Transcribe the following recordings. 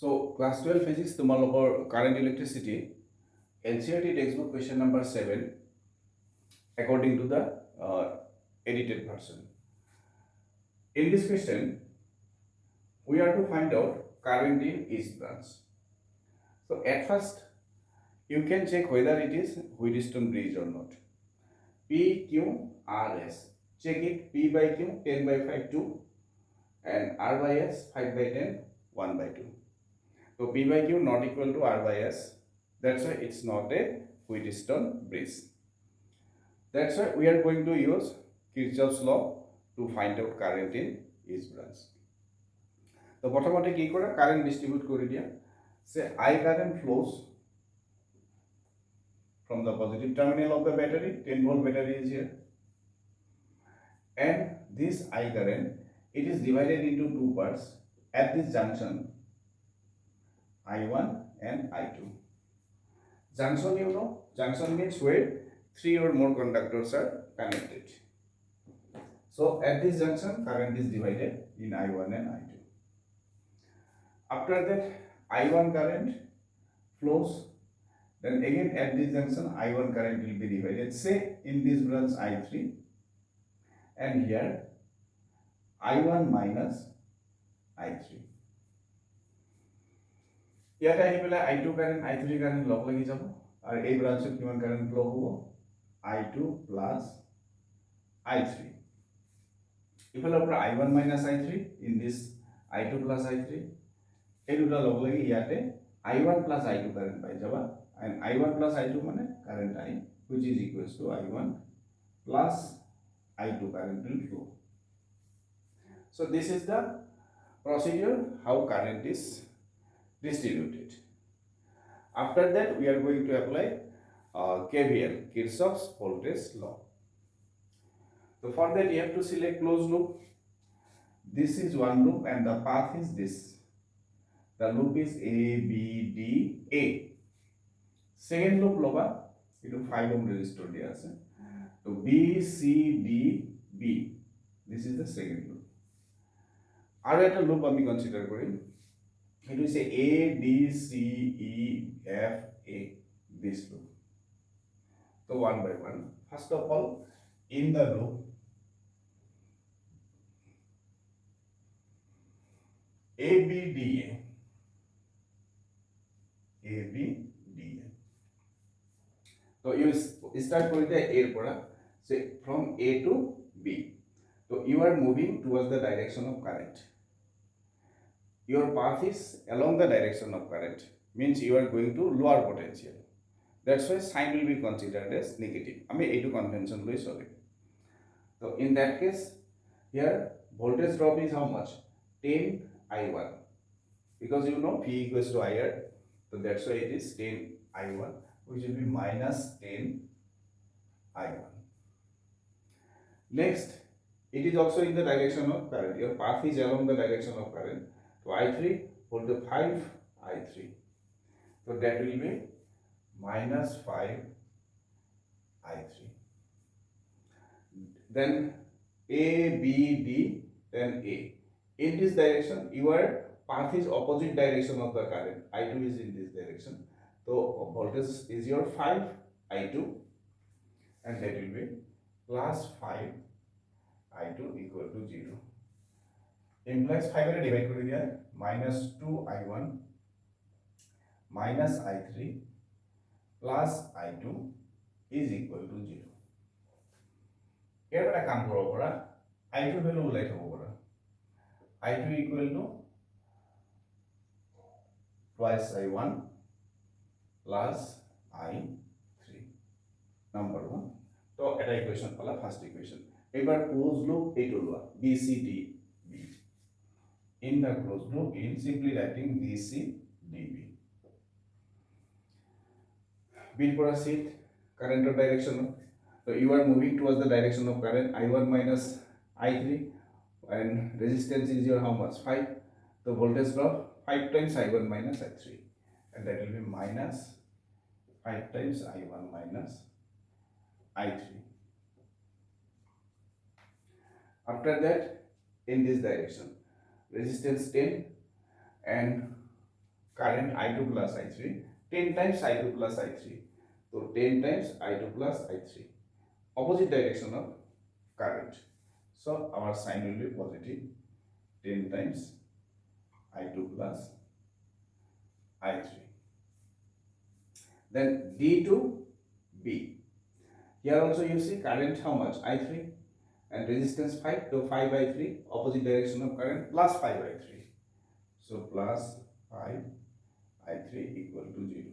So class 12 physics তোমালোকৰ current electricity NCERT textbook question number 7 according to the edited version. In this question we are to find out current in each branch. So at first you can check whether it is Wheatstone bridge or not. PQRS, check it. P by Q 10 by 5 2 and R by S 5 by 10 1 by 2. So P by Q not equal to R by S. That's why it's not a Wheatstone bridge. That's why we are going to use Kirchhoff's law to find out current in each branch. So প্রথমতে কি করা current distribute করে দিয়া say I current flows from the positive terminal of the battery, 10 volt battery is here, and this I current, it is divided into two parts at this junction, I1 and I2. Junction, you know, junction means where three or more conductors are connected. So at this junction current is divided in I1 and I2. After that I1 current flows, then again at this junction I1 current will be divided, say in this branch I3, and here I1 minus I3. ইয়াতে আহি পেলাই I2 current I3 current log লাগি যাব আৰু এই ব্ৰাঞ্চত কিমান current flow হ'ব I2 plus I3. ইফালৰ পৰা I1 minus I3 in this I2 plus I3 এই দুটা লগ লাগি ইয়াতে I1 plus I2 কারেন্ট পাই যাবা, and I1 plus I2 মানে current I, which is equals to I1 plus I2 current will flow. So this is the procedure how current is distributed. After that we are going to apply KVL, Kirchhoff's voltage law. So for that you have to select closed loop. This is one loop and the path is this. The loop is A, B, D, A. Second loop loba, itu 5 ohm resistor dia ase. So B, C, D, B. This is the second loop. Aru eta loop ami consider korim. It will say A, D, C, E, F, A. This loop. So one by one. First of all, in the loop, A, B, D, A. A, B, D, A. So you start with the A pora, say from A to B. So you are moving towards the direction of current. Your path is along the direction of current, means you are going to lower potential. That's why sign will be considered as negative. I mean A2 convention will solve. So in that case, here voltage drop is how much? 10 I1. Because you know P equals to IR. So that's why it is 10 I1, which will be minus 10 I1. Next, it is also in the direction of current. Your path is along the direction of current. So I3, hold the 5 I3. So that will be minus 5 I3. Then A, B, D, then A. In this direction, your path is opposite direction of the current. I2 is in this direction. So voltage is your 5 I2, and that will be plus 5 I2 equal to 0. Implies 5 and divide kori diya minus 2 I1 minus I3 plus I2 is equal to 0. Here I come for I2 value like over I2 equal to twice I1 plus I3. Number 1. So at equation pala first equation. Ebar closed loop A2 loa BCD B. In the closed loop, in simply writing BCDB. B for a seat current or direction. So you are moving towards the direction of current I1 minus I3, and resistance is your how much? 5. The voltage drop 5 times I1 minus I3, and that will be minus 5 times I1 minus I3. After that, in this direction, resistance 10 and current I2 plus I3, 10 times I2 plus I3. So 10 times I2 plus I3. Opposite direction of current. So our sign will be positive. 10 times I2 plus I3. Then D to B. Here also you see current how much? I3 and resistance 5. So 5 by 3, opposite direction of current, plus 5 by 3. So plus 5 I3 equal to 0.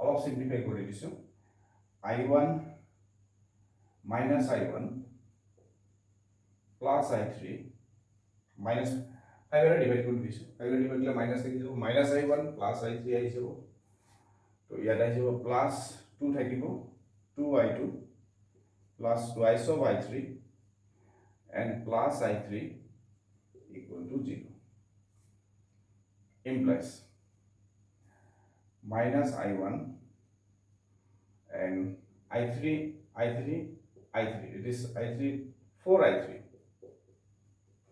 All of simplify করে দিছো I1 minus I1 plus I3 minus 5 এর divide করে দিছো 5 এর divide করলে minus থেকে যাব minus I1 plus I3 I যাব তো ইয়াত আই যাব plus 2 থাকিব 2I2 plus twice of I3 and plus I3 equal to 0 implies minus I1 and I3 it is I3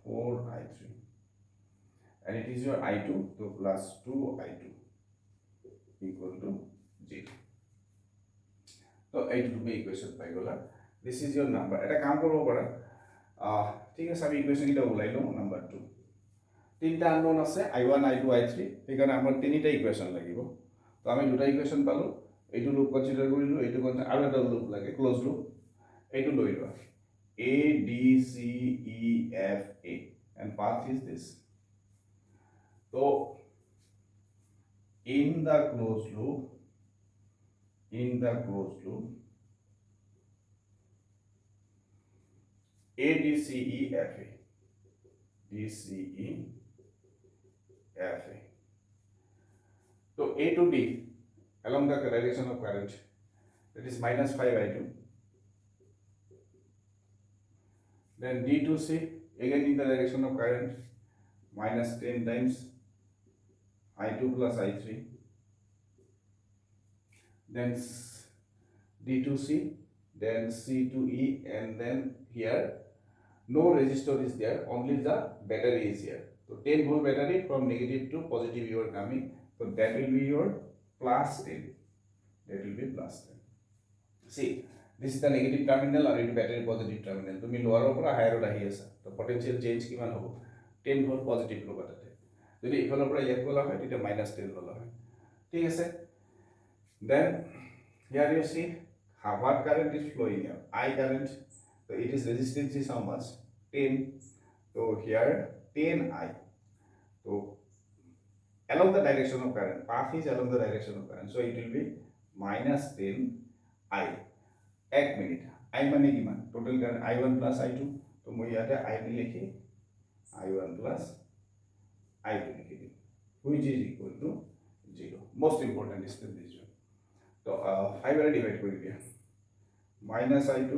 4I3 and it is your I2 so plus 2I2 equal to 0 so I2 to be equation পাই গলা this is your number এটা কাম করব পারা ঠিক আছে আমি equation এটা উলাইলো number 2 তিনটা unknown আছে I1 I2 I3 এখানে আমার তিনটা ইকুয়েশন লাগিব তো আমি দুটা ইকুয়েশন পালো এইটো লুপ কনসিডার কৰিলো এইটো আৰু এটা লুপ লাগে ক্লোজ লুপ এইটো লৈ লোৱা A D C E F A and path is this so in the closed loop A D C E F A so A to D along the direction of current that is minus 5I2 then D to C again in the direction of current minus 10 times I2 plus I3 then D to C then C to E and then here no resistor is there only the battery is here so 10 volt battery from negative to positive you are coming so that will be your plus 10 that will be plus 10 see this is the negative terminal or it battery positive terminal তুমি লোৱাৰ পৰা হায়াৰত আহি আছে তো potential change কিমান হ'ব 10 volt positive ল'বা তাতে যদি ইফালৰ পৰা ইয়াত গলা হয় তেতিয়া -10 ল'লা হয় ঠিক আছে then here you see how what current is flowing here I current so it is resistance is how much 10 so here 10I so along the direction of current path is along the direction of current so it will be -10I 1 minute I মানে কিমান total current I1 plus I2 তো মই ইয়াতে I লিখি I1 plus I2 লিখি দিম which is equal to 0 most important is this one so 5 এর divide কৰি দিয়া -I2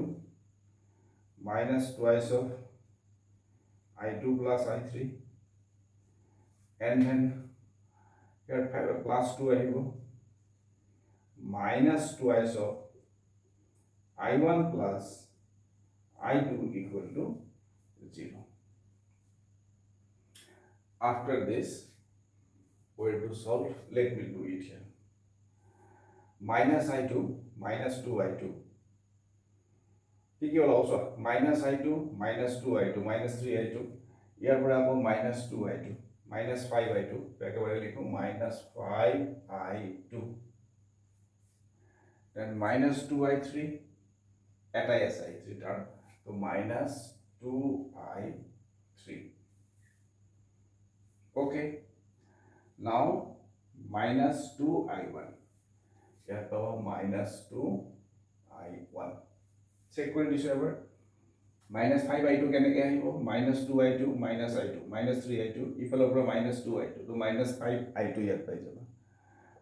minus twice of I2 plus I3 and then here 5 plus 2 আহিব minus twice of I1 plus I2 equal to 0. After this, where to solve? Let me do it here. Minus I2, minus 2I2. Take your also minus I2, minus 2I2, minus 3I2. Here we have minus 2I2, minus 5I2. Back over minus 5I2. Then minus 2I3. At ISI return so minus 2I3 okay now minus 2I1 here power minus 2I1 check কৰি দিছো এবাৰ minus 5I2 কেনেকৈ আহিব minus 2I2 minus I2 minus 3I2 ইফালৰ পৰা minus 2I2 তো minus 5I2 ইয়াত পাই যাবা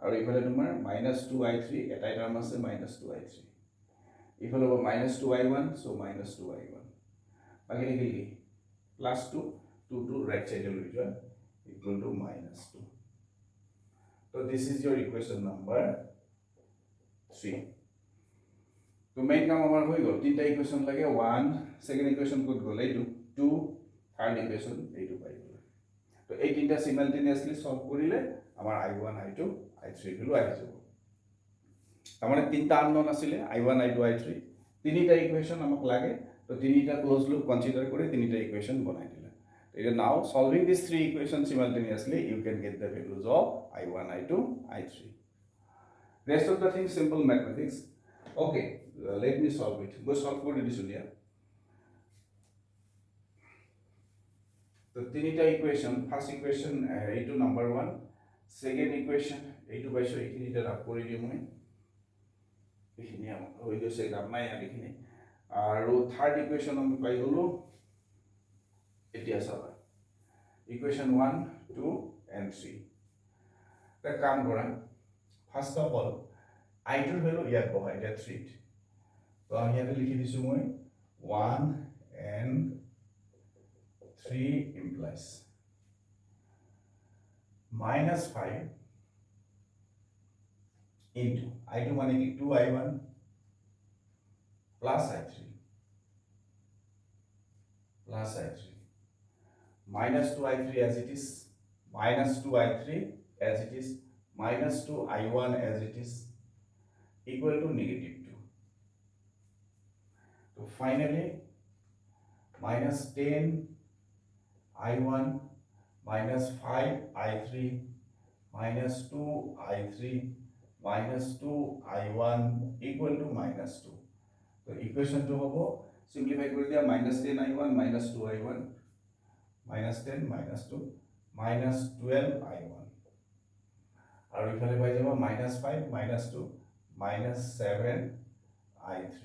আৰু ইফালে তোমাৰ minus 2I3 এটাই টাৰ্ম আছে minus 2I3 ইফালে হ'ব minus 2I1 so minus 2I1 বাকি লিখি plus 2 2 right side লৈ যোৱা equal to minus 2 so this is your equation number 3 তো মেইন কাম আমাৰ হৈ গল তিনটা ইকুয়েশন লাগে 1 সেকেন্ড ইকুয়েশন কত গল এইটো 2 থার্ড ইকুয়েশন এইটো পাই গল তো এই তিনটা সিমালটেনিয়াসলি সলভ কৰিলে আমাৰ I1 I2 I3 ভ্যালু আহি যাব তাৰমানে তিনটা আননোন আছিলে I1 I2 I3 তিনিটা ইকুৱেশ্যন আমাক লাগে তো তিনিটা ক্লোজ লুপ কনসিডাৰ কৰি তিনিটা ইকুৱেশ্যন বনাই দিলে now solving these three equations simultaneously you can get the values of I1 I2 I3 rest of the things simple mathematics okay let me solve it go solve কৰি দিছো দিয়া তো তিনিটা equation first equation এইটো number 1 second equation এইটো পাইছো এইখিনিতে ৰাখ কৰি দিম মই এইখিনি হৈ গৈছে কাম নাই আৰু এইখিনি আৰু থার্ড ইকুৱেশ্যন আমি পাই গলো এতিয়া চাবা ইকুৱেশ্যন 1 2 and 3 তা কাম কৰা ফার্স্ট অফ অল I2 ৰ ভ্যালু ইয়াত বহাই দিয়া 3 তো আমি ইয়াতে লিখি দিছো মই 1 and 3 implies minus 5 into I2 মানে কি 2I1 plus I3 minus 2I3 as it is minus 2I3 as it is minus 2I1 as it is equal to negative 2 so finally minus 10 I1 minus 5 I3 minus 2 I3 minus 2 I1 equal to minus 2 so equation to hobo simplify kori dia minus 10 I1 minus 2 I1 minus 10 minus 2 minus 12 I1 aru ifale pai jabo minus 5 minus 2 minus 7 I3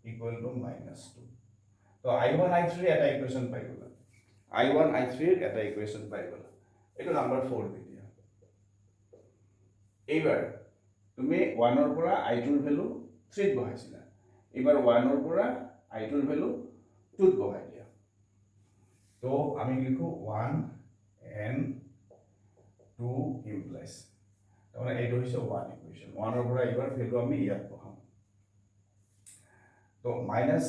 equal to minus 2 so I1 I3 eta equation pai gola I1 I3 এটা equation পাই গলা এটা number 4 দি দিয়া এইবাৰ তুমি 1 ৰ পৰা I2 ৰ value 3 ত বহাইছিলা এইবাৰ 1 ৰ পৰা I2 ৰ ভ্যালু 2 ত বহাই দিয়া তো আমি লিখো 1 and 2 implies তাৰমানে এইটো হৈছে 1 ইকুৱেশ্যন 1 ৰ পৰা এইবাৰ ভ্যালু আমি ইয়াত বহাম তো minus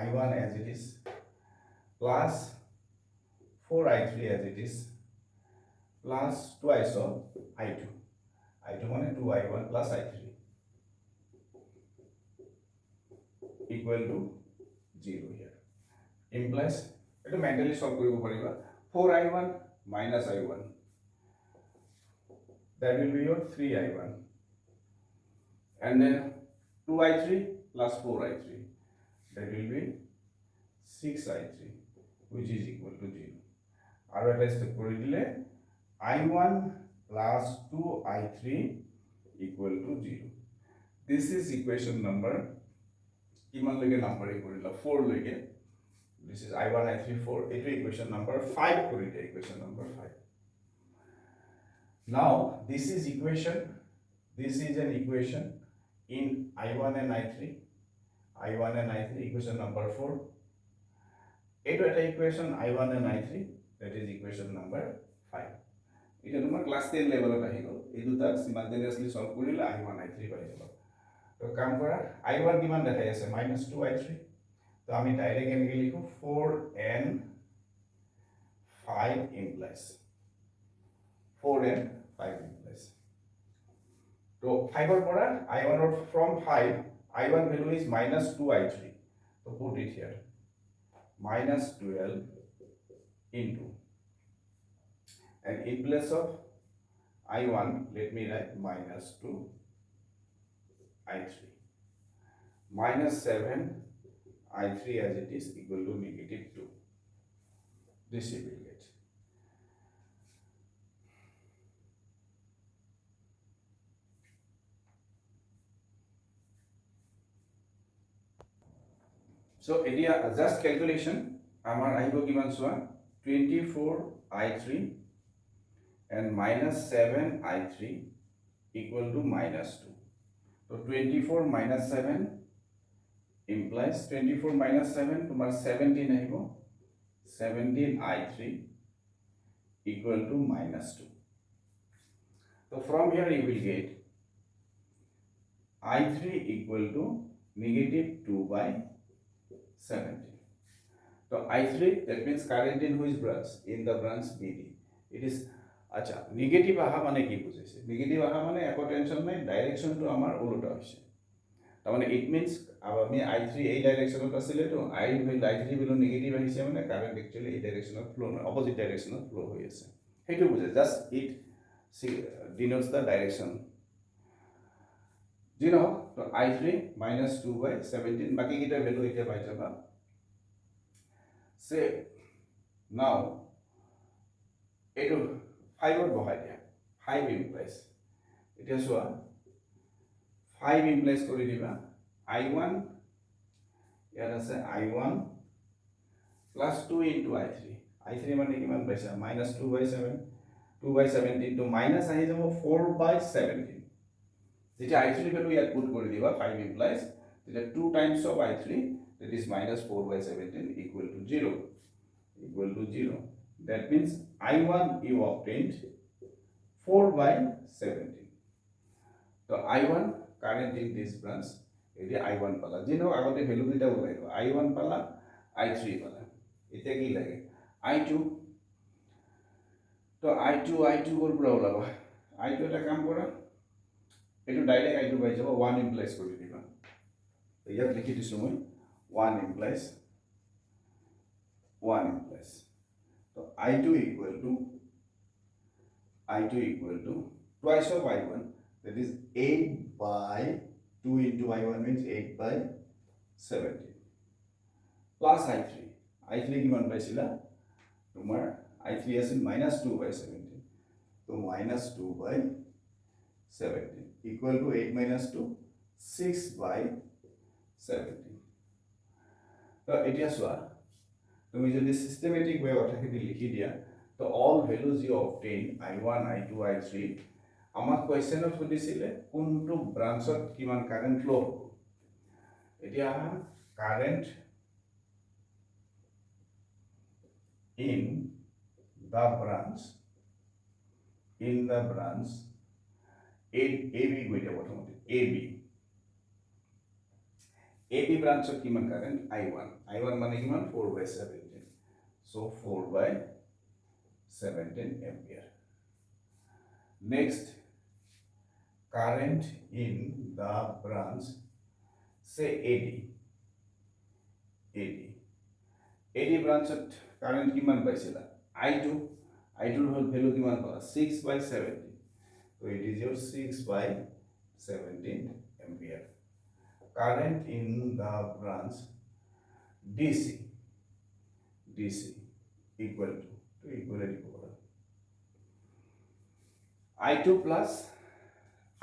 I1 as it is plus 4I3 as it is plus twice of I2 মানে 2I1 plus I3 equal to 0 here implies এটা mentally solve কৰিব পাৰিবা 4I1 minus I1 that will be your 3I1 and then 2I3 plus 4I3 that will be 6I3 which is equal to 0 আৰু এটা step কৰি দিলে I1 plus 2I3 equal to 0 this is equation number কিমান লৈকে number কৰিলা 4 লৈকে this is I1 I3 4 এইটো equation number 5 কৰি দিয়া equation number 5 now this is an equation in I1 and I3 equation number 4 এইটো এটা equation I1 and I3 that is equation number 5 এটা তোমাৰ ক্লাস 10 লেভেলত আহি গল এই দুটা সিমালটেনিয়াসলি সলভ কৰিলে I1 I3 পাই যাব তো কাম কৰা I1 কিমান দেখাই আছে -2I3 তো আমি ডাইৰেক্ট এনেকৈ লিখো 4 and 5 implies 4 and 5 implies তো 5 ৰ পৰা I1 from 5 I1 value is -2I3 so put it here minus 12 into and in place of I1 let me write minus 2 I3 minus 7 I3 as it is equal to negative 2 this you will get so edia just calculation amar ahibo kiman soa 24 I3 and minus 7 I3 equal to minus 2 so 24 minus 7 implies 24 minus 7 tomar 17 ahibo 17 I3 equal to minus 2 so from here you will get I3 equal to negative 2 by 17 So I3, that means current in which branch? In the branch BD. It is আচ্ছা negative আহা মানে কি বুঝাইছে? Negative আহা মানে একো tension নাই, ডাইরেকশনটো আমাৰ উল্টা হৈছে। তাৰমানে ইট মিনছ আমি I3 এই ডাইৰেকশ্যনত আছিলে তো I3 ভ্যালু নেগেটিভ আহিছে মানে কারেন্ট একচুয়ালি এই ডাইরেকশ্যনত ফ্লো নহয়, অপোজিট ডাইরেকশ্যনত ফ্লো হৈ আছে। সেইটো বুঝে just it denotes the direction। যি নহওক তো I3 minus 2/17 বাকি কেইটা ভ্যালু এতিয়া পাই যাবা। Say now এইটো 5ত বহাই দিয়া, 5 implies এতিয়া চোৱা 5 implies কৰি দিবা I1 ইয়াত আছে I1 plus 2 into I3 I3 মানে কিমান পাইছা minus 2/7 2/17 to minus আহি যাব 4/17 যেতিয়া I3 ভ্যালু ইয়াত পুট কৰি দিবা 5 implies তেতিয়া 2 times of I3 that is minus 4/17 equal to 0 that means I1 you obtained 4/17 so I1 current in this branch এটি I1 পালা যেন আগতে ভ্যালু দুটা ওলাই দিবা I1 পালা I3 পালা এটা কি লাগে I2 তো I2 কোৰ পৰা ওলাবা I2 এটা কাম কৰা এটো ডাইরেক্ট I2 পাই যাব 1 implies কৰি দিবা তো ইয়াত লিখি দিছো মই 1 implies so I2 equal to twice of I1 that is 8/2 into I1 means 8/17 plus I3 কিমান পাইছিলা তোমাৰ I3 আছিল minus 2/17 so minus 2/17 equal to 8 minus 2 6/17 তো এতিয়া চোৱা তুমি যদি সিস্টেমেটিক ওয়ে কথাখিনি লিখি দিয়া তো all values you obtain I1 I2 I3 আমাক কোয়েশ্চনত সুধিছিলে কোনটো ব্রাঞ্চত কিমান কারেন্ট ফ্লো হ'ব এতিয়া current in the branch AB গইটা প্রথমতে AB branchত কিমান কারেন্ট I1 মানে কিমান 4/17 so 4/17 ampere next current in the branch say AD branchত current কিমান পাইছিলা I2 ৰ ভ্যালু কিমান পালা 6/17 so it is your 6/17 ampere current in the branch DC equal to equality power I2 plus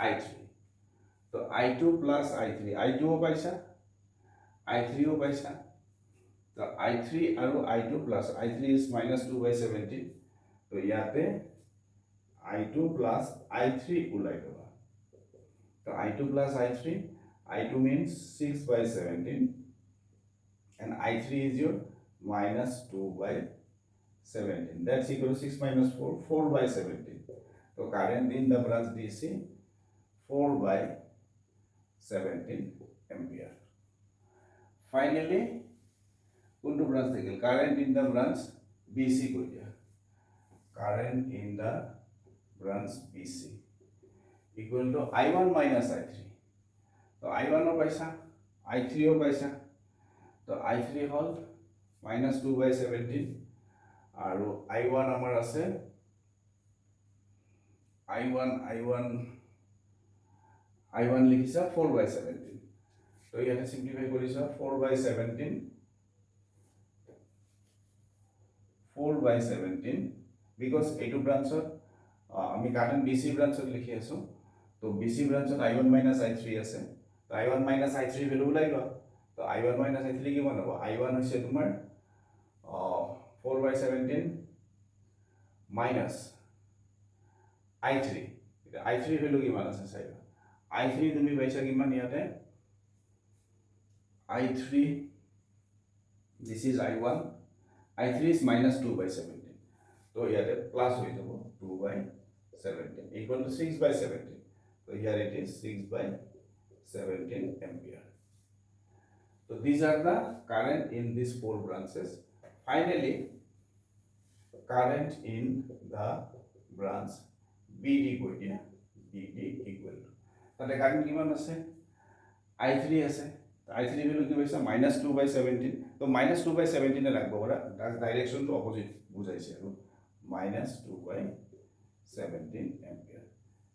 I3 so I2 plus I3 I2 ও পাইছা I3 ও পাইছা so I3 আৰু I2 plus I3 is minus 2/17 so ইয়াতে I2 plus I3 ওলাই দিবা so I2 plus I3 means 6/17 and I3 is your minus 2/17 that's equal to 6 minus 4/17 so current in the branch DC 4/17 ampere finally কোনটো branch থাকিল current in the branch BC কই দিয়া current in the branch BC equal to I1 minus I3 so I1 ও পাইছা I3 ও পাইছা তো I3 হল minus 2/17 আৰু I1 আমাৰ আছে I1 লিখিছা 4/17 তো ইয়াতে সিম্পলিফাই কৰিছা 4/17 because এইটো ব্রাঞ্চত আমি কারেন্ট BC ব্রাঞ্চত লিখি আছো তো BC ব্রাঞ্চত I1 minus I3 আছে তো I1 minus I3 ভ্যালু ওলাই গ'ল তো I1 minus I3 কিমান হ'ব I1 হৈছে তোমাৰ 4/17 minus I3 I3 ভ্যালু কিমান আছে চাইবা I3 তুমি পাইছা কিমান ইয়াতে I3 this is I1 is minus 2/17 so here plus হৈ যাব 2/17 equal to 6/17 so here it is 6/17 ampere so these are the current in these four branches Finally, current in the branch BD কৈ দিয়া BD equal to তাতে current কিমান আছে I3 আছে I3 value কি হইছে -2/17 তো -2/17 এ রাখবো ওরা ডাইরেকশন তো অপোজিট বুঝাইছে আৰু -2/17 ampere.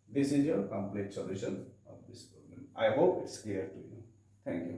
This is your complete solution of this problem. I hope it's clear to you. Thank you.